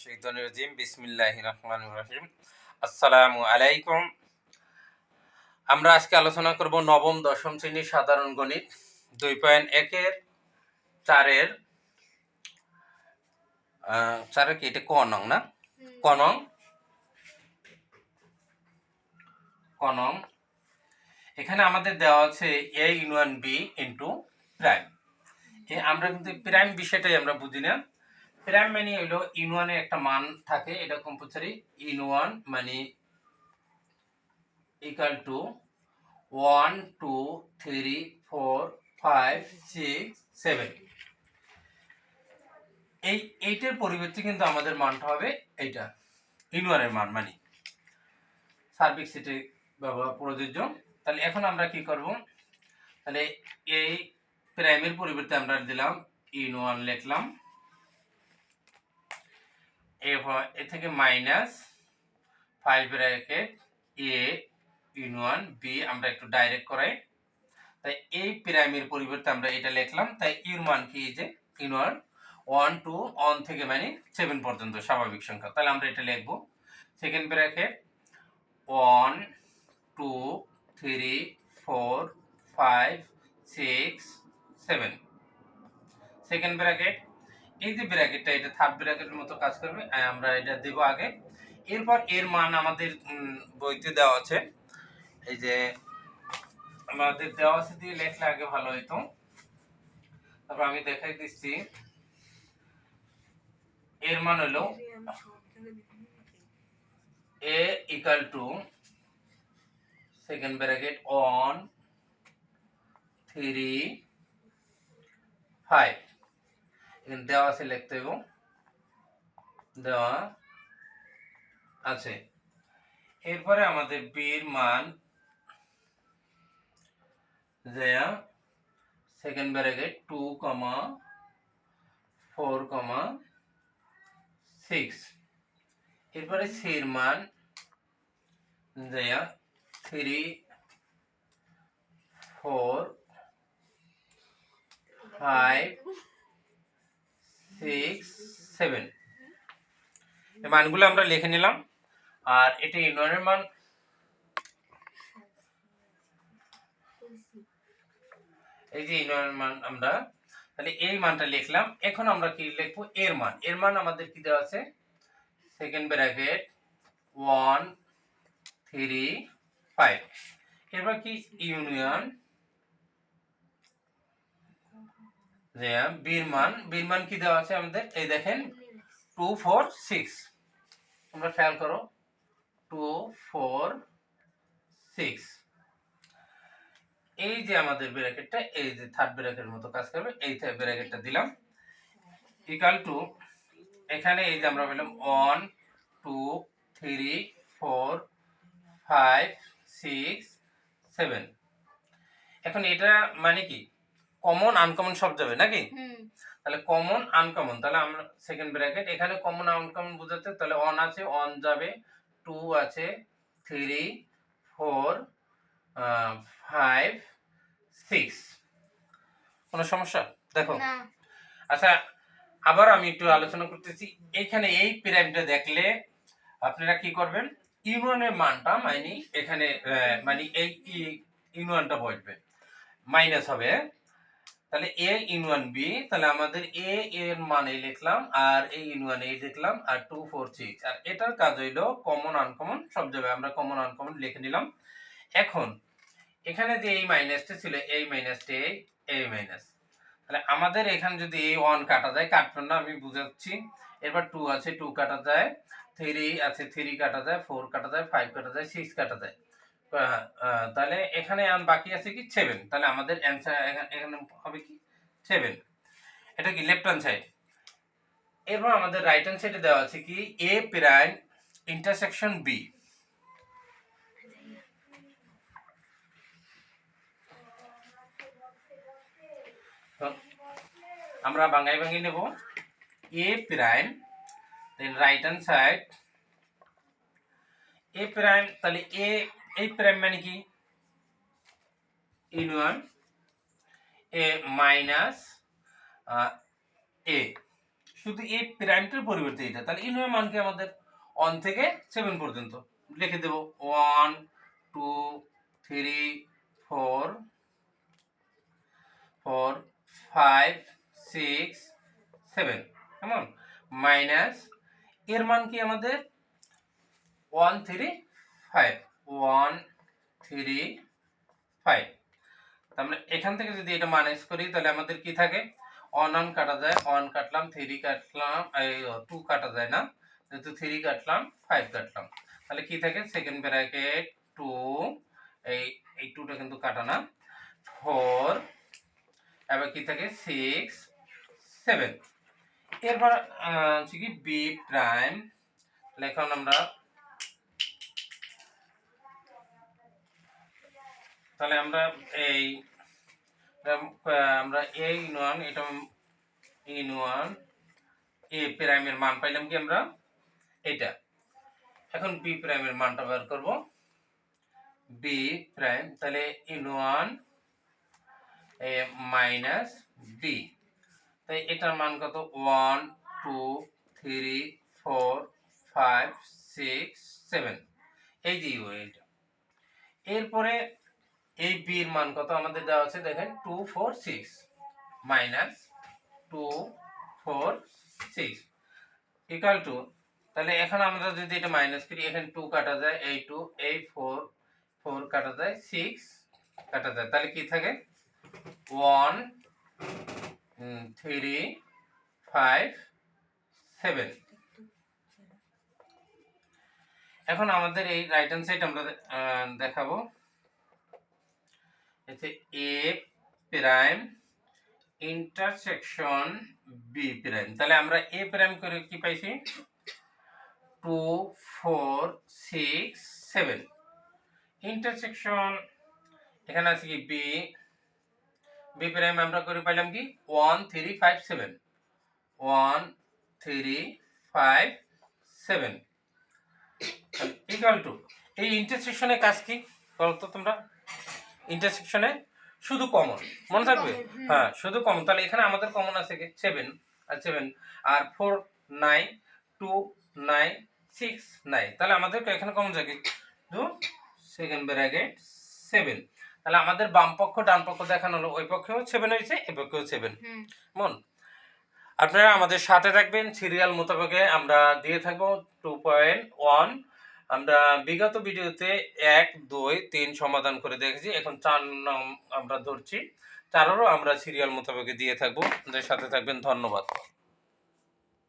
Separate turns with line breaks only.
শাইতানির রাজিম বিসমিল্লাহির রহমানির রহিম। আসসালামু আলাইকুম। আমরা আজকে আলোচনা করব নবম দশম শ্রেণীর সাধারণ গণিত 2.1 এর 4 কি এটা ক নং না ক নং এখানে আমাদের দেওয়া আছে a union b into prime. আমরা কিন্তু প্রাইম বিষয়টাই আমরা বুঝি না। প্রাইম মানে হলো ইউনিয়নের একটা মান থাকে, এটা কম্পালসারি ইউনিয়ন মানে ইকুয়াল টু 1 2 3 4 5 6 7। এইটার পরিবর্তে কিন্তু আমাদের মানটা হবে এইটা ইউনিয়নের মান মানে সার্বিক সেটে ব্যবহার প্রযোজ্য। তাহলে এখন আমরা কি করব, তাহলে এই প্রাইমের পরিবর্তে আমরা দিলাম ইউনিয়ন লিখলাম, এরপর এ থেকে minus 5 bracket A union B আমরা একটু ডাইরেক্ট করাই। তাই এই প্রাইমের পরিবর্তে আমরা এটা লিখলাম, তাই ইউর মান কি যে ইউনিয়ন 1 2 1 থেকে মানে 7 পর্যন্ত স্বাভাবিক সংখ্যা। তাহলে আমরা এটা লিখব সেকেন্ড ব্র্যাকেট 1 2 3 4 5 6 7 সেকেন্ড ব্র্যাকেট। এই যে ব্র্যাকেটটা এটা থার্ড ব্র্যাকেটের মতো কাজ করবে, আমরা এটা দেব আগে। এরপর এর মান আমাদের বইতে দেওয়া আছে, এই যে আমাদের দেওয়া আছে দিয়ে লেখলে আগে ভালো হইতো। তারপর আমি দেখাই দিচ্ছি, এর মান হলো a equal to second bracket 1 3 5 এখানে দেওয়া আছে, লিখতে হবে দেওয়া আছে। এরপরে আমাদের b এর মান দেয়া সেকেন্ড ব্র্যাকেট 2 4 6। এরপরে c এর মান দেয়া 3 4 5 6 7। এই মানগুলো আমরা লিখে নিলাম। আর এটা ইউনিয়নের মান, এই যে ইউনিয়নের মান আমরা তাহলে এই মানটা লিখলাম। এখন আমরা কি লিখবো, এর মান। এর মান আমাদের কি দেওয়া আছে সেকেন্ড ব্র্যাকেট 1 3 5। এবার কি ইউনিয়ন বীর মান কি দেওয়া আছে আমাদের, এই দেখেন 2 4 6। তোমরা খেয়াল করো 2 4 6। এই যে আমাদের ব্র্যাকেটটা এই যে থার্ড ব্র্যাকেটের মতো কাজ করবে, এই ব্র্যাকেটটা দিলাম ইকুয়াল টু, এখানে এই যে আমরা পেলাম 1 2 3 4 5 6 7। এখন এটা মানে কি কমন আনকমন সব যাবে নাকি? তাহলে কমন আনকমন, তাহলে আমরা সেকেন্ড ব্র্যাকেট এখানে কমন আনকমন বোঝাতে, তাহলে 1 আছে 1 যাবে, 2 আছে 3 4 5 6। কোনো সমস্যা দেখো না? আচ্ছা, আবার আমি একটু আলোচনা করতেছি। এখানে এই প্রাইমটা দেখলে আপনারা কি করবেন, ইউনিয়নের মানটা মানে এখানে মানে এই ইউনিয়নটা বসবে, মাইনাস হবে। তাহলে a ইউনিয়ন b, তাহলে আমাদের a এর মানে লিখলাম আর এই ইউনিয়ন a লিখলাম আর 2 4 6। আর এটার কাজ হইলো কমন আনকমন সব যাবে, আমরা কমন আনকমন লিখে নিলাম। এখন এখানে যে এই মাইনাসটা ছিল, এই মাইনাসটা এই মাইনাস, তাহলে আমাদের এখানে যদি এই 1 কাটা যায়, কাটবেন না আমি বুঝাচ্ছি। এরপর 2 আছে 2 কাটা যায়, 3 আছে 3 কাটা যায়, 4 কাটা যায়, 5 কাটা যায়, 6 কাটা যায়। তাহলে এখানে বাকি আছে কি 7। তাহলে আমাদের অ্যানসার এখানে হবে কি 7। এটা কি লেফট হ্যান্ড সাইড। এরপর আমাদের রাইট হ্যান্ড সাইডে দেওয়া আছে কি a প্রাইম ইন্টারসেকশন b। আমরা ভাঙাই নেব a prime, then right hand side a prime. তাহলে এই প্রাইম মানে কি ইউনিয়ন a মাইনাস a শুধু এই প্রাইমটার পরিবর্তে এটা, তাহলে ইনয়ের মান কি আমাদের 1 থেকে 7 পর্যন্ত লিখে দেব। 1 2 3 4 4 5 6 7, কেমন, মাইনাস এর মান কি আমাদের 1 3 5 1 3 5। আমরা এখান থেকে যদি এটা মাইনাস করি তাহলে আমাদের কি থাকে, 1 কাটা যায়, 1 কাটলাম, 3 কাটলাম, 2 কাটা যায় না, যেহেতু 3 কাটলাম 5 কাটলাম, তাহলে কি থাকে, সেকেন্ড ব্র্যাকেট 2, এই 2টা কিন্তু কাটা না, 4, এবার কি থাকে 6 7। এরপর হচ্ছে কি বি প্রাইম, এখন আমরা তাহলে আমরা এই আমরা এই নন এটা ইন ওয়ান এ প্রাইমের মান পাইলাম কি আমরা এটা। এখন বি প্রাইমের মানটা বের করব, বি প্রাইম, তাহলে in one A minus B, তাই এটার মান কত, 1 2 3 4 5 6 7, এই যে এটা। এরপরে এই বি এর মান কত আমাদের দেওয়া আছে, দেখেন 2 4 6 মাইনাস 2 4 6 ইকুয়াল টু, তাহলে এখন আমরা যদি এটা মাইনাস করি, এখানে 2 কাটা যায়, এই 2 এই 4 4 কাটা যায়, 6 কাটা যায়, তাহলে কি থাকে 1 3 5 7। এখন আমাদের এই রাইট হ্যান্ড সাইড আমরা দেখাবো, এতে এ প্রাইম ইন্টারসেকশন বি প্রাইম, তাহলে আমরা এ প্রাইম করে কি পাইছি 2 4 6 7, ইন্টারসেকশন এখানে আছে কি বি, বি প্রাইম আমরা করে পাইলাম কি 1 3 5 7 1 3 5 7 ইকুয়াল টু, এই ইন্টারসেকশনের কাজ কি বলতো তোমরা, ইন্টারসেকশনে শুধু কমন মনে থাকবে, হ্যাঁ শুধু কমন, তাহলে এখানে আমাদের কমন আছে কি 7 আর 7 আর 4 9 2 9 6 9, তাহলে আমাদের এখানে কমন থাকে সেকেন্ড ব্র্যাকেট 7, তাহলে আমাদের বাম পক্ষ ডান পক্ষ দেখানো হলো, ওই পক্ষেও 7 হয়েছে, এই পক্ষেও 7 মন। আপনারা আমাদের সাথে থাকবেন, সিরিয়াল মোতাবেকে আমরা দিয়ে থাকবো 2.1। আমরা বিগত ভিডিওতে 1 2 3 সমাধান করে দেখেছি, এখন 4 আমরা ধরছি, 4এরও আমরা সিরিয়াল মোতাবেকে দিয়ে থাকবো, আমাদের সাথে থাকবেন, ধন্যবাদ।